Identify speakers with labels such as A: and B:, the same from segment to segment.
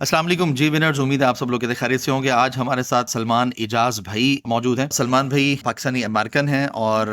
A: السلام علیکم جی ونرز، امید ہے آپ سب لوگ کتنے خیریت سے ہوں گے. آج ہمارے ساتھ سلمان اعجاز بھائی موجود ہیں. سلمان بھائی پاکستانی امریکن ہیں اور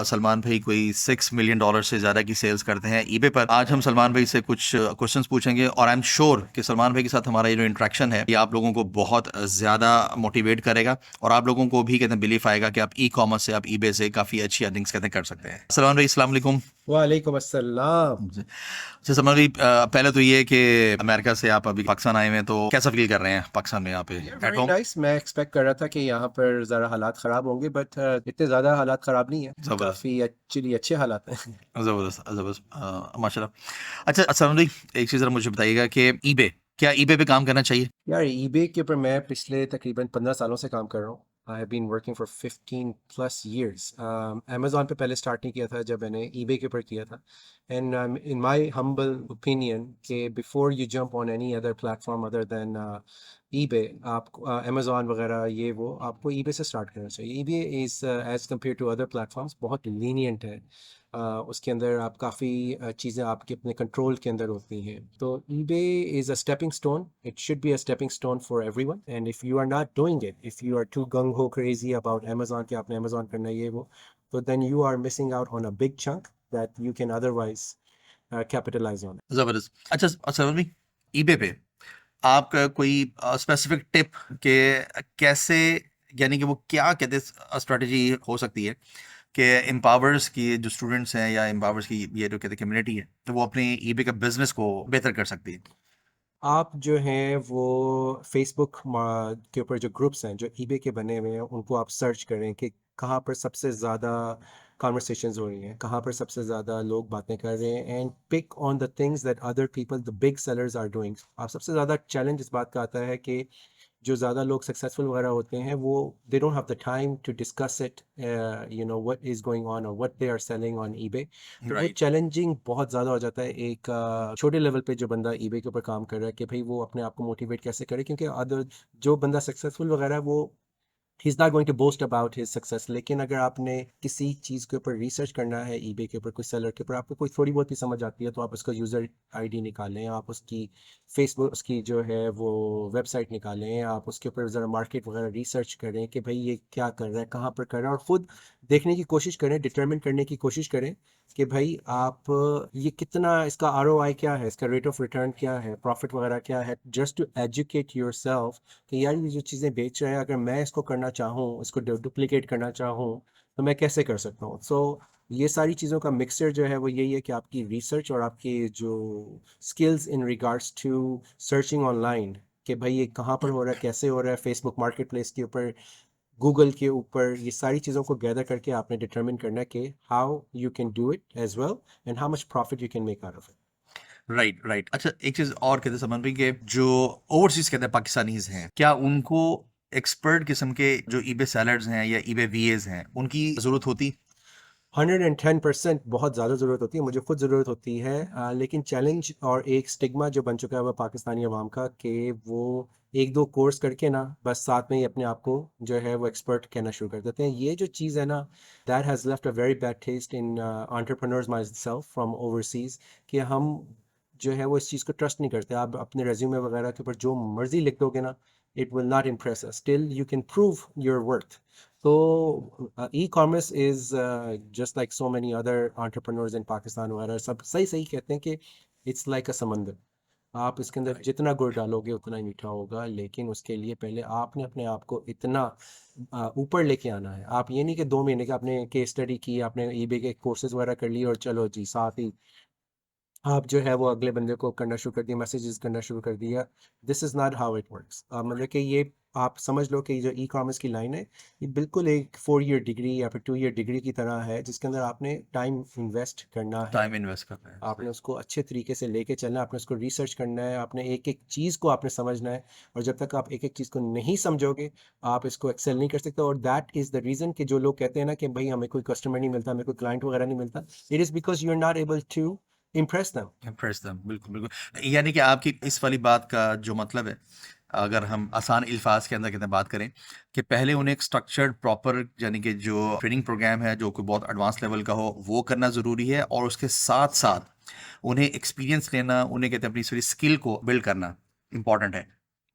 A: سلمان بھائی کوئی $6 ملین سے زیادہ کی سیلز کرتے ہیں ای بے پر. آج ہم سلمان بھائی سے کچھ کوشچنس پوچھیں گے اور آئی ایم شیور کہ سلمان بھائی کے ساتھ ہمارا یہ جو انٹریکشن ہے یہ آپ لوگوں کو بہت زیادہ موٹیویٹ کرے گا اور آپ لوگوں کو بھی کہتے ہیں بلیف آئے گا کہ آپ ای کامرس سے، آپ ای بے سے کافی اچھی ارننگس کہتے ہیں کر سکتے ہیں. سلمان بھائی السلام علیکم.
B: وعلیکم السلام.
A: اچھا سلمان بھائی، پہلے تو یہ کہ امریکہ سے آپ ابھی پاکستان آئے ہوئے ہیں، تو کیسا فیل کر رہے ہیں پاکستان میں یہاں پہ ایٹ
B: ویری
A: ہوم؟
B: نائس. میں ایکسپیکٹ کر رہا تھا کہ یہاں پر ذرا حالات خراب ہوں گے، بٹ اتنے زیادہ حالات خراب نہیں ہیں.
A: زبردست
B: کافی ایکچولی اچھے حالات ہیں.
A: زبردست زبردست، ماشاء اللہ. اچھا سلمان بھائی، ایک چیز ذرا مجھے بتائیے گا کہ ای بے، کیا ای بے پہ کام کرنا چاہیے؟
B: یار ای بے کے اوپر میں پچھلے تقریباً 15 سالوں سے کام کر رہا ہوں. I have been working for 15 plus years. Amazon پہ پہلے اسٹارٹ نہیں کیا تھا، جب میں نے ای بے کے اوپر کیا تھا. And in my humble opinion کہ before you jump on any other platform other than eBay, آپ کو امیزون وغیرہ یہ وہ آپ کو ای بے سے اسٹارٹ کرنا چاہیے. EBay is as compare to other platforms بہت لینینٹ ہے. اس کے اندر آپ کافی چیزیں آپ کے اپنے کنٹرول کے اندر ہوتی ہیں. تو eBay is a stepping stone. It should be a stepping stone for every one. And if you are not doing it, if you are to going ہو کریزی اباؤٹ امیزون کہ آپ نے Amazon کرنا ہے یہ وہ، تو then you are missing out on a big chunk that you can otherwise capitalise on.
A: زبردست. اچھا سلمان بھائی، ای بے پہ آپ کا کوئی اسپیسیفک ٹپ کہ کیسے، یعنی کہ وہ کیا کہتے ہیں اسٹریٹجی ہو سکتی ہے کہ امپاورس کی جو اسٹوڈنٹس ہیں یا امپاورس کی یہ جو کہتے ہیں کمیونٹی ہے، تو وہ اپنے ای بے کا بزنس کو بہتر کر سکتی ہے؟
B: آپ جو ہیں وہ فیس بک کے اوپر جو گروپس ہیں جو ای بے کے بنے ہوئے ہیں ان کو آپ سرچ کریں کہ کہاں پر سب سے زیادہ کانورسیشنز ہو رہی ہیں، کہاں پر سب سے زیادہ لوگ باتیں کر رہے ہیں. And pick on the things that other people the big sellers are doing. آپ سب سے زیادہ چیلنج اس بات کا آتا ہے کہ جو زیادہ لوگ سکسیزفل وغیرہ ہوتے ہیں وہ they don't have the time to discuss it, you know what is going on اور what they are selling on eBay. تو وہ
A: رائٹ.
B: چیلنجنگ بہت زیادہ ہو جاتا ہے ایک چھوٹے لیول پہ جو بندہ ای بے کے اوپر کام کر رہا ہے کہ بھائی وہ اپنے آپ کو موٹیویٹ کیسے کرے. کیونکہ ادر جو بندہ سکسیزفل وغیرہ ہے وہ he is not going to boast about his success. لیکن اگر آپ نے کسی چیز کے اوپر ریسرچ کرنا ہے ای بے کے اوپر، کوئی سیلر کے اوپر آپ کو کوئی تھوڑی بہت بھی سمجھ آتی ہے، تو آپ اس کا یوزر آئی ڈی نکالیں، آپ اس کی فیس بک اس کی جو ہے وہ ویب سائٹ نکالیں، آپ اس کے اوپر ذرا مارکیٹ وغیرہ ریسرچ کریں کہ بھائی یہ کیا کر رہا ہے، کہاں پر کر رہا ہے، اور خود دیکھنے کی کوشش کریں، ڈٹرمن کرنے کی کوشش کریں کہ بھائی آپ یہ کتنا، اس کا آر او آئی کیا ہے، اس کا ریٹ آف ریٹرن کیا ہے، پروفٹ وغیرہ کیا ہے. Just to educate yourself کہ یار یہ جو چیزیں بیچ رہے ہیں اگر میں اس کو کرنا چاہوں، اس کو ڈپلیکیٹ کرنا چاہوں تو میں کیسے کر سکتا ہوں. سو یہ ساری چیزوں کا مکسچر جو ہے وہ یہی ہے کہ آپ کی ریسرچ اور آپ کی جو skills in regards to searching online کہ بھائی یہ کہاں پر ہو رہا ہے، کیسے ہو رہا ہے، فیس بک مارکیٹ پلیس کے اوپر، گوگل کے اوپر، یہ ساری چیزوں کو گیدر کر کے آپ نے ڈٹرمن کرنا ہے کہ how you can do it as well and how much profit you can make out of it.
A: Right right. اچھا ایک چیز اور کہتے ہیں سلمان بھائی کہ جو اوورسیز کہتے ہیں پاکستانیز ہیں، کیا ان کو ایکسپرٹ قسم کے جو ای بے سیلرز ہیں یا ای بے وی ایز ہیں ان کی ضرورت ہوتی؟
B: 110% بہت زیادہ ضرورت ہوتی ہے، مجھے خود ضرورت ہوتی ہے. لیکن چیلنج اور ایک سٹگما جو بن چکا ہے وہ پاکستانی عوام کا کہ وہ ایک دو کورس کر کے نا بس ساتھ میں ہی اپنے آپ کو جو ہے وہ ایکسپرٹ کہنا شروع کر دیتے ہیں. یہ جو چیز ہے نا، that has left a very bad test in entrepreneurs my self from overseas کہ ہم جو ہے وہ اس چیز کو ٹرسٹ نہیں کرتے. آپ اپنے ریزیومے وغیرہ کے اوپر جو مرضی لکھ دو گے نا، it will not impress us till you can prove your worth. تو ecommerce is just like so many other entrepreneurs in Pakistan وغیرہ سب صحیح صحیح کہتے ہیں کہ اٹس لائک اے سمندر. آپ اس کے اندر جتنا گڑ ڈالو گے اتنا ہی میٹھا ہوگا، لیکن اس کے لیے پہلے آپ نے اپنے آپ کو اتنا اوپر لے کے آنا ہے. آپ یہ نہیں کہ 2 مہینے کا آپ نے کیس اسٹڈی کی، آپ نے ای بے کے کورسز وغیرہ کر لی اور چلو جی ساتھ ہی آپ جو ہے وہ اگلے بندے کو کرنا شروع کر دیا، میسیجز کرنا شروع کر دیا. This is not how it works. مطلب کہ یہ آپ سمجھ لو کہ یہ جو ای کامرس کی لائن ہے یہ بالکل ایک 4 ایئر ڈگری یا پھر 2 ایئر ڈگری کی طرح ہے، جس کے اندر آپ نے ٹائم انویسٹ کرنا ہے.
A: ٹائم انویسٹ کرنا ہے.
B: آپ نے اس کو اچھے طریقے سے لے کے چلنا ہے، آپ نے اس کو ریسرچ کرنا ہے، آپ نے ایک ایک چیز کو آپ نے سمجھنا ہے. اور جب تک آپ ایک ایک چیز کو نہیں سمجھو گے آپ اس کو ایکسل نہیں کر سکتے. اور دیٹ از دا ریزن کہ جو لوگ کہتے ہیں نا کہ بھائی ہمیں کوئی کسٹمر نہیں ملتا، ہمیں کوئی کلائنٹ وغیرہ نہیں ملتا، it is because you are not able to impress them.
A: Impress them. بالکل بالکل. یعنی کہ آپ کی اس والی بات کا جو مطلب ہے، اگر ہم آسان الفاظ کے اندر کہتے ہیں بات کریں، کہ پہلے انہیں ایک اسٹرکچرڈ پراپر یعنی کہ جو ٹریننگ پروگرام ہے جو کہ بہت ایڈوانس لیول کا ہو وہ کرنا ضروری ہے، اور اس کے ساتھ ساتھ انہیں ایکسپیرینس لینا، انہیں کہتے ہیں اپنی ساری اسکل کو بلڈ کرنا امپورٹنٹ ہے.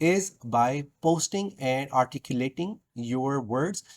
B: is by posting and articulating your words,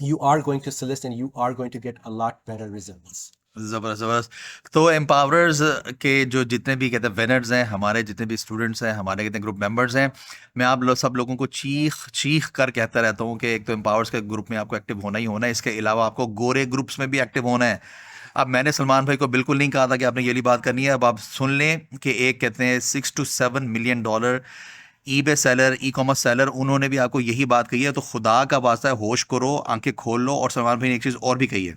B: you are going to solicit and you are going to get a lot better results.
A: زبردست زبردست. تو امپاوررز کے جو جتنے بھی کہتے ہیں ونرز ہیں، ہمارے جتنے بھی اسٹوڈنٹس ہیں، ہمارے کتنے گروپ ممبرز ہیں، میں آپ لوگ سب لوگوں کو چیخ کر کہتا رہتا ہوں کہ ایک تو امپاورز کے گروپ میں آپ کو ایکٹیو ہونا ہی ہونا ہے، اس کے علاوہ آپ کو گورے گروپس میں بھی ایکٹیو ہونا ہے. اب میں نے سلمان بھائی کو بالکل نہیں کہا تھا کہ آپ نے یہ بات کرنی ہے. اب آپ سن لیں کہ ایک کہتے ہیں $6 to $7 million ای بے سیلر، ای کامرس سیلر، انہوں نے بھی آپ کو یہی بات کہی ہے. تو خدا کا واسطہ ہے، ہوش کرو، آنکھیں کھول لو. اور سلمان بھائی نے ایک چیز اور بھی کہی ہے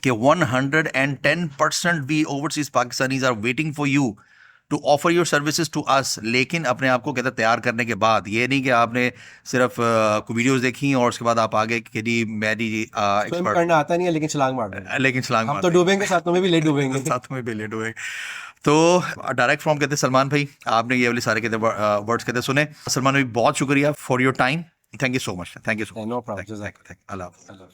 A: کہ 110% we overseas Pakistanis are waiting for you to offer your services to us. لیکن اپنے آپ کو کہتے ہیں تیار کرنے کے بعد، یہ نہیں کہ آپ نے صرف ویڈیوز دیکھی اور اس کے بعد آپ آگے کہ جی میں جی
B: سوئم
A: ایکسپرٹ،
B: کرنا آتا نہیں ہے لیکن چھلانگ مار دیں گے.
A: لیکن چھلانگ
B: ہم
A: مار
B: تو
A: دیں
B: ڈوبیں گے، ساتھ تمہیں بھی لے ڈوبیں گے.
A: ساتھ میں بھی لیٹ ہوئے. تو ڈائریکٹ فرام کہتے ہیں سلمان بھائی، آپ نے یہ والی سارے کہتے ورڈس کہتے سنے. سلمان بھائی بہت شکریہ for your time. Thank you so much. Thank you so
B: no
A: much.
B: Problem.
A: اللہ حافظ.
B: اللہ